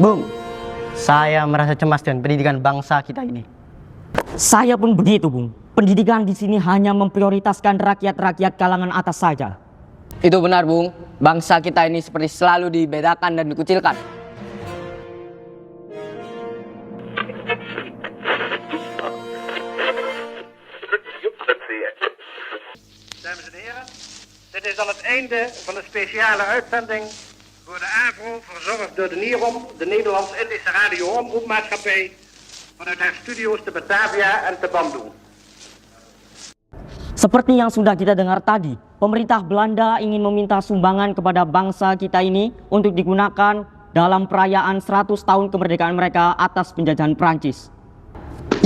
Bung, saya merasa cemas dengan pendidikan bangsa kita ini. Saya pun begitu, Bung. Pendidikan di sini hanya memprioritaskan rakyat-rakyat kalangan atas saja. Itu benar, Bung. Bangsa kita ini seperti selalu dibedakan dan dikucilkan. Dames en heren, dit is dan het einde van de speciale uitzending voor de AVRO, verzorgd door de NIROM, de Nederlands-Indische Radio-Omroepmaatschappij, vanuit haar studio's te Batavia en te Bandung. Seperti yang sudah kita dengar tadi, pemerintah Belanda ingin meminta sumbangan kepada bangsa kita ini untuk digunakan dalam perayaan 100 tahun kemerdekaan mereka atas penjajahan Prancis.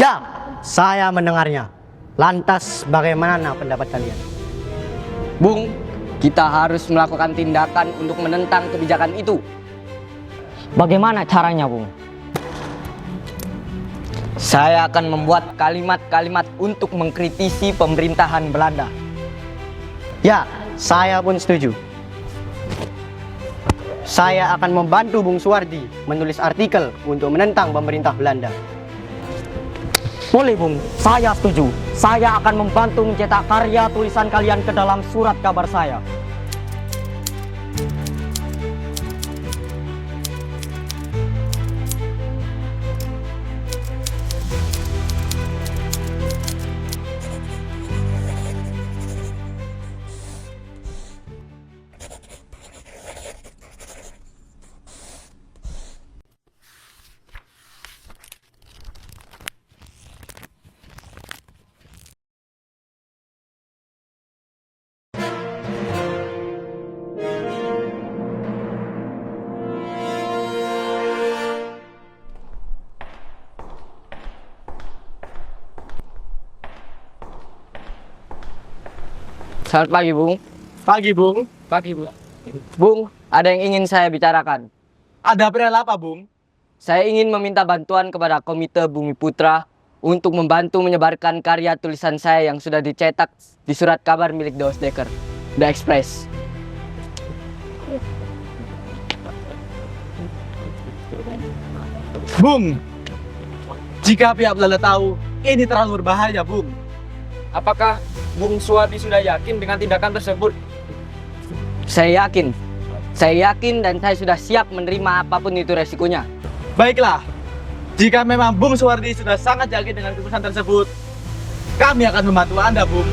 Ya, saya mendengarnya. Lantas bagaimana pendapat kalian? Bung, kita harus melakukan tindakan untuk menentang kebijakan itu. Bagaimana caranya, Bung? Saya akan membuat kalimat-kalimat untuk mengkritisi pemerintahan Belanda. Ya, saya pun setuju. Saya akan membantu Bung Suwardi menulis artikel untuk menentang pemerintah Belanda. Boleh, Bung. Saya setuju. Saya akan membantu mencetak karya tulisan kalian ke dalam surat kabar saya. Selamat pagi, Bung. Pagi, Bung. Pagi, Bu. Bung, ada yang ingin saya bicarakan. Ada perihal apa, Bung? Saya ingin meminta bantuan kepada Komite Bumi Putra untuk membantu menyebarkan karya tulisan saya yang sudah dicetak di surat kabar milik The Osdeker, The Express. Bung, jika pihak Belanda tahu, ini terlalu berbahaya, Bung. Apakah Bung Suwardi sudah yakin dengan tindakan tersebut? Saya yakin dan saya sudah siap menerima apapun itu resikonya. Baiklah, jika memang Bung Suwardi sudah sangat yakin dengan keputusan tersebut, kami akan membantu Anda, Bung.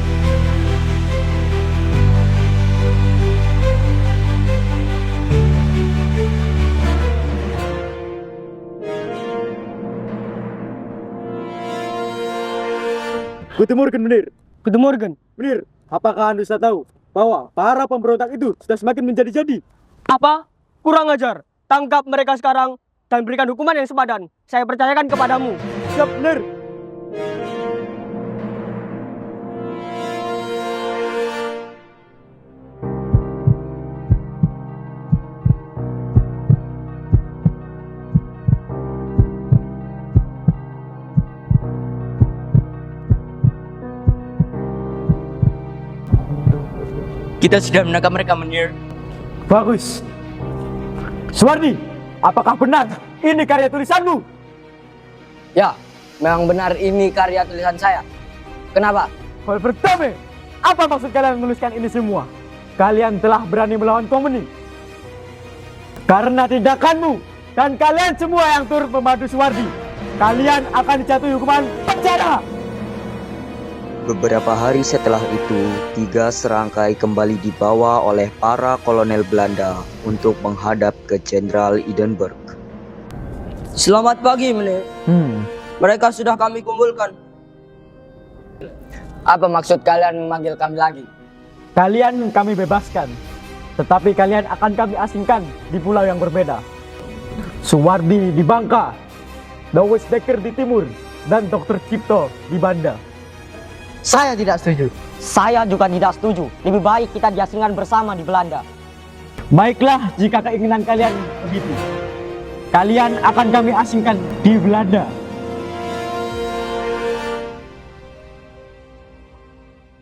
Guten Morgen, Menir. Guten Morgen. Menir, apakah Anda sudah tahu bahwa para pemberontak itu sudah semakin menjadi-jadi? Apa? Kurang ajar. Tangkap mereka sekarang dan berikan hukuman yang sepadan. Saya percayakan kepadamu. Siap, Menir. Kita sudah menangkap mereka, Menir. Bagus. Suwardi, apakah benar ini karya tulisanmu? Ya, memang benar ini karya tulisan saya. Kenapa? Hal pertama, apa maksud kalian menuliskan ini semua? Kalian telah berani melawan komunis. Karena tindakanmu dan kalian semua yang turut membantu Suwardi, kalian akan dijatuhi hukuman penjara. Beberapa hari setelah itu, 3 serangkai kembali dibawa oleh para kolonel Belanda untuk menghadap ke Jenderal Hindenburg. Selamat pagi, Menir. Mereka sudah kami kumpulkan. Apa maksud kalian memanggil kami lagi? Kalian kami bebaskan, tetapi kalian akan kami asingkan di pulau yang berbeda. Suwardi di Bangka, The Osdeker di timur, dan Dr. Cipto di Banda. Saya tidak setuju. Saya juga tidak setuju. Lebih baik kita diasingkan bersama di Belanda. Baiklah, jika keinginan kalian begitu, kalian akan kami asingkan di Belanda.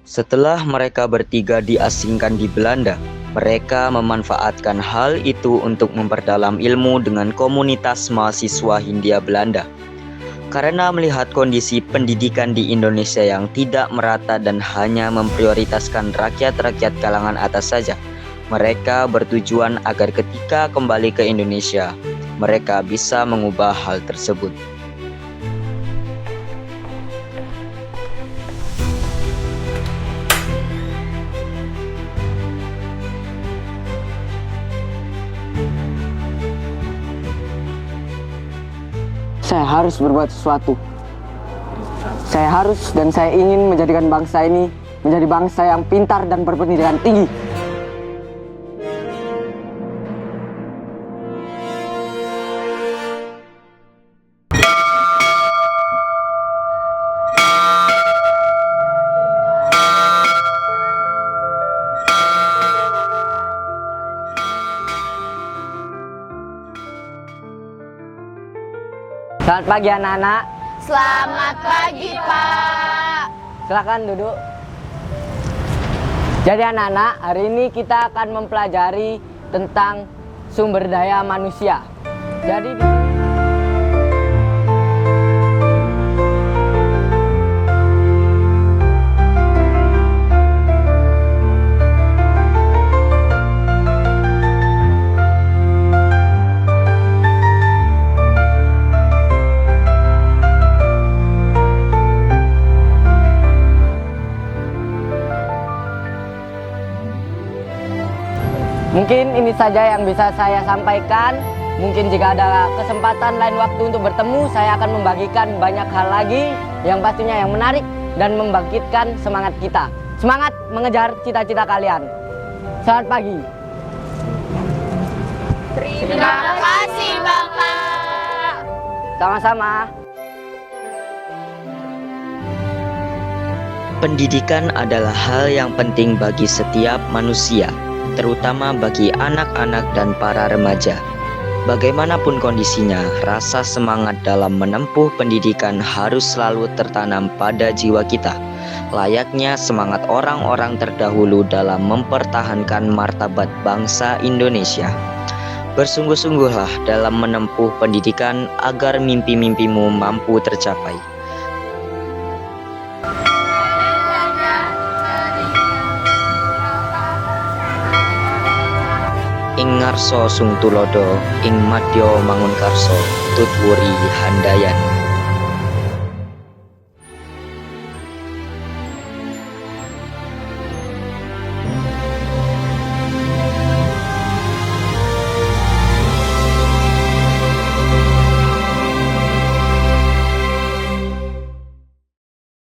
Setelah mereka bertiga diasingkan di Belanda, Mereka memanfaatkan hal itu untuk memperdalam ilmu dengan komunitas mahasiswa Hindia Belanda. Karena melihat kondisi pendidikan di Indonesia yang tidak merata dan hanya memprioritaskan rakyat-rakyat kalangan atas saja, mereka bertujuan agar ketika kembali ke Indonesia, mereka bisa mengubah hal tersebut. Saya harus berbuat sesuatu. Saya harus dan saya ingin menjadikan bangsa ini menjadi bangsa yang pintar dan berpendidikan tinggi. Selamat pagi anak-anak. Selamat pagi, Pak. Silakan duduk. Jadi anak-anak, hari ini kita akan mempelajari tentang sumber daya manusia. Jadi mungkin ini saja yang bisa saya sampaikan. Mungkin jika ada kesempatan lain waktu untuk bertemu, saya akan membagikan banyak hal lagi yang pastinya yang menarik dan membangkitkan semangat kita. Semangat mengejar cita-cita kalian. Selamat pagi. Terima kasih, Bapak. Sama-sama. Pendidikan adalah hal yang penting bagi setiap manusia, terutama bagi anak-anak dan para remaja. Bagaimanapun kondisinya, rasa semangat dalam menempuh pendidikan harus selalu tertanam pada jiwa kita, layaknya semangat orang-orang terdahulu dalam mempertahankan martabat bangsa Indonesia. Bersungguh-sungguhlah dalam menempuh pendidikan agar mimpi-mimpimu mampu tercapai. Ing ngarsa sung tulodo, ing madya mangun karsa, tutwuri handayani.